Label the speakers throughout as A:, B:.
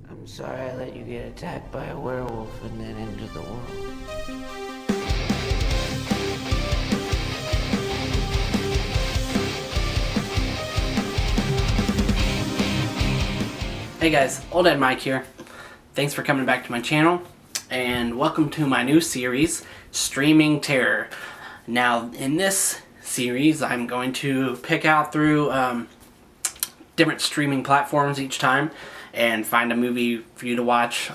A: I'm sorry I let you get attacked by a werewolf and then into the world.
B: Hey guys, Old Ed Mike here. Thanks for coming back to my channel, and welcome to my new series, Streaming Terror. Now, in this series, I'm going to pick out through different streaming platforms each time and find a movie for you to watch,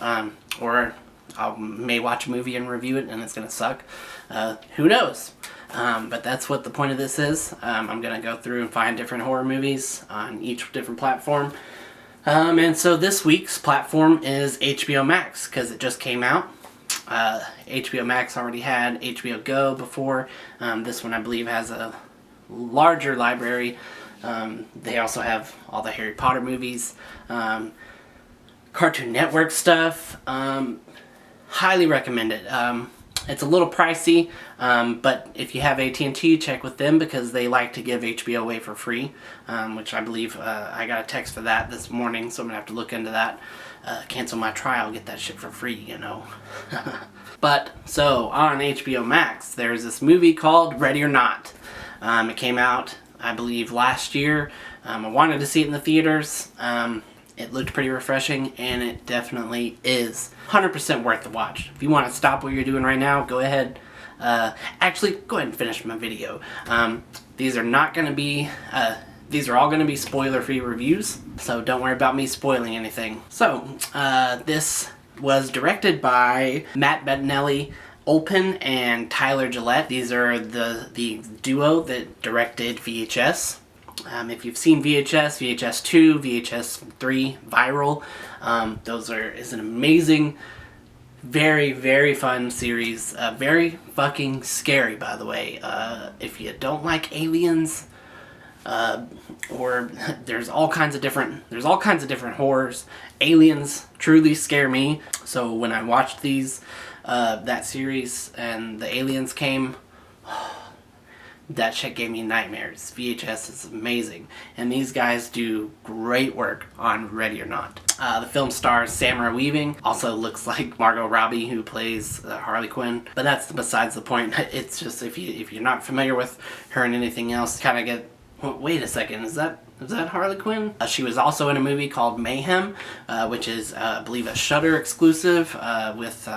B: or I may watch a movie and review it and it's going to suck. Who knows? But that's what the point of this is. I'm going to go through and find different horror movies on each different platform. And so this week's platform is HBO Max, because it just came out. HBO Max already had HBO Go before. This one, I believe, has a larger library. They also have all the Harry Potter movies, Cartoon Network stuff. Highly recommend it. It's a little pricey, but if you have AT&T, check with them because they like to give HBO away for free, which I believe I got a text for that this morning, so I'm going to have to look into that. Cancel my trial, get that shit for free, you know. But, so, on HBO Max, there's this movie called Ready or Not. It came out, I believe, last year. I wanted to see it in the theaters. It looked pretty refreshing, and it definitely is 100% worth the watch. If you want to stop what you're doing right now, go ahead. Actually, go ahead and finish my video. These are not going to be... these are all going to be spoiler-free reviews, so don't worry about me spoiling anything. So, this was directed by Matt Bettinelli, Olpen, and Tyler Gillette. These are the duo that directed VHS. If you've seen VHS, VHS 2, VHS 3, Viral, is an amazing, very, very fun series. Very fucking scary, by the way. If you don't like aliens, or there's all kinds of different horrors. Aliens truly scare me. So when I watched that series and the aliens came, that shit gave me nightmares. VHS is amazing. And these guys do great work on Ready or Not. The film stars Samara Weaving. Also looks like Margot Robbie, who plays Harley Quinn. But that's besides the point. It's just, if you're not familiar with her and anything else, kind of get... Wait a second, is that Harley Quinn? She was also in a movie called Mayhem, which is, I believe, a Shudder exclusive, with...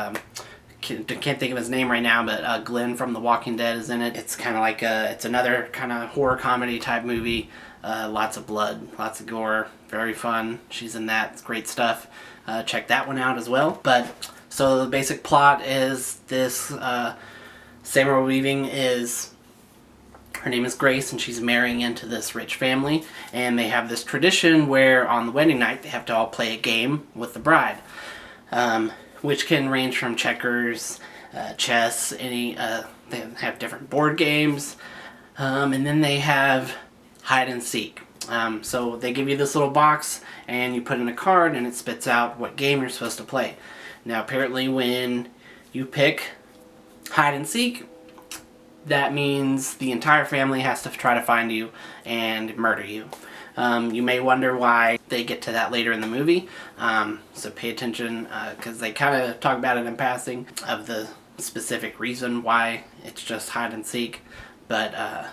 B: can't think of his name right now, but Glenn from The Walking Dead is in it. It's kind of like it's another kind of horror comedy type movie. Lots of blood, lots of gore, very fun. She's in that. It's great stuff. Check that one out as well. But so the basic plot is this: Samara Weaving her name is Grace, and she's marrying into this rich family, and they have this tradition where on the wedding night they have to all play a game with the bride. Which can range from checkers, chess, they have different board games, and then they have hide and seek. So they give you this little box, and you put in a card, and it spits out what game you're supposed to play. Now, apparently when you pick hide and seek, that means the entire family has to try to find you and murder you. You may wonder why they get to that later in the movie, so pay attention, because they kind of talk about it in passing of the specific reason why it's just hide and seek, but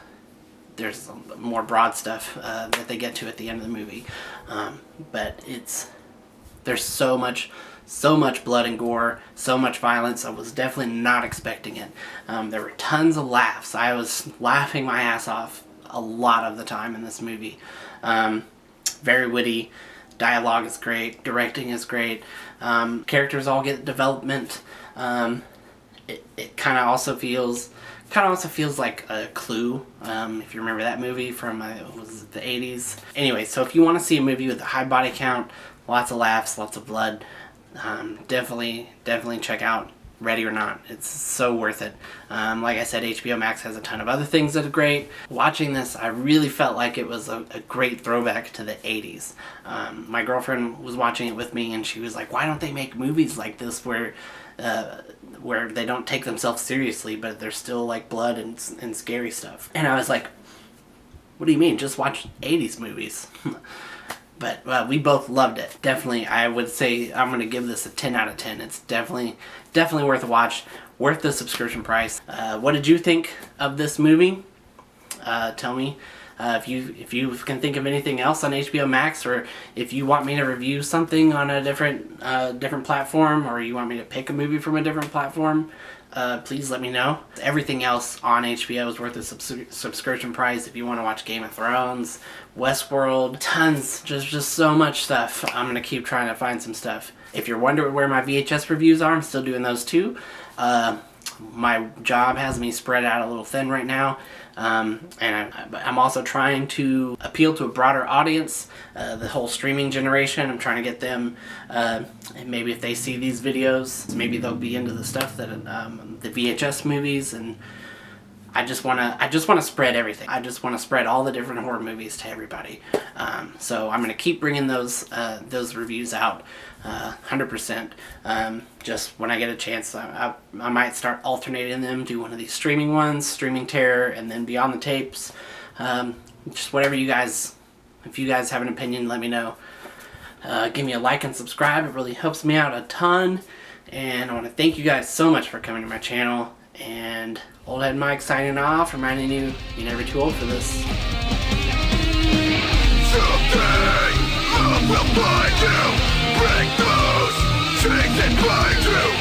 B: there's more broad stuff that they get to at the end of the movie. But there's so much blood and gore, so much violence. I was definitely not expecting it. There were tons of laughs. I was laughing my ass off a lot of the time in this movie. Very witty, dialogue is great, directing is great, characters all get development. It kind of also feels like a Clue, if you remember that movie from was it the 80s. Anyway, so if you want to see a movie with a high body count, lots of laughs, lots of blood, definitely check out Ready or Not. It's so worth it. Like I said, HBO Max has a ton of other things that are great. Watching this, I really felt like it was a great throwback to the 80s. My girlfriend was watching it with me, and she was like, why don't they make movies like this where they don't take themselves seriously, but there's still like blood and scary stuff? And I was like, what do you mean? Just watch 80s movies. But we both loved it. Definitely, I would say I'm going to give this a 10 out of 10. It's definitely worth a watch, worth the subscription price. What did you think of this movie? Tell me. If you can think of anything else on HBO Max, or if you want me to review something on a different platform, or you want me to pick a movie from a different platform, please let me know. Everything else on HBO is worth a subscription price. If you want to watch Game of Thrones, Westworld, tons, just so much stuff. I'm gonna keep trying to find some stuff. If you're wondering where my VHS reviews are, I'm still doing those too. My job has me spread out a little thin right now, and I'm also trying to appeal to a broader audience, the whole streaming generation. I'm trying to get them, and maybe if they see these videos, maybe they'll be into the stuff that the VHS movies, and I just want to spread everything. I just want to spread all the different horror movies to everybody. So I'm going to keep bringing those reviews out, 100%. Just when I get a chance, I might start alternating them, do one of these streaming ones, Streaming Terror, and then Beyond the Tapes. Just whatever you guys, if you guys have an opinion, let me know. Give me a like and subscribe. It really helps me out a ton. And I want to thank you guys so much for coming to my channel. And Old Head Mike signing off, reminding you, you're never too old for this.
C: Someday, love will find you. Break those chains and bind you.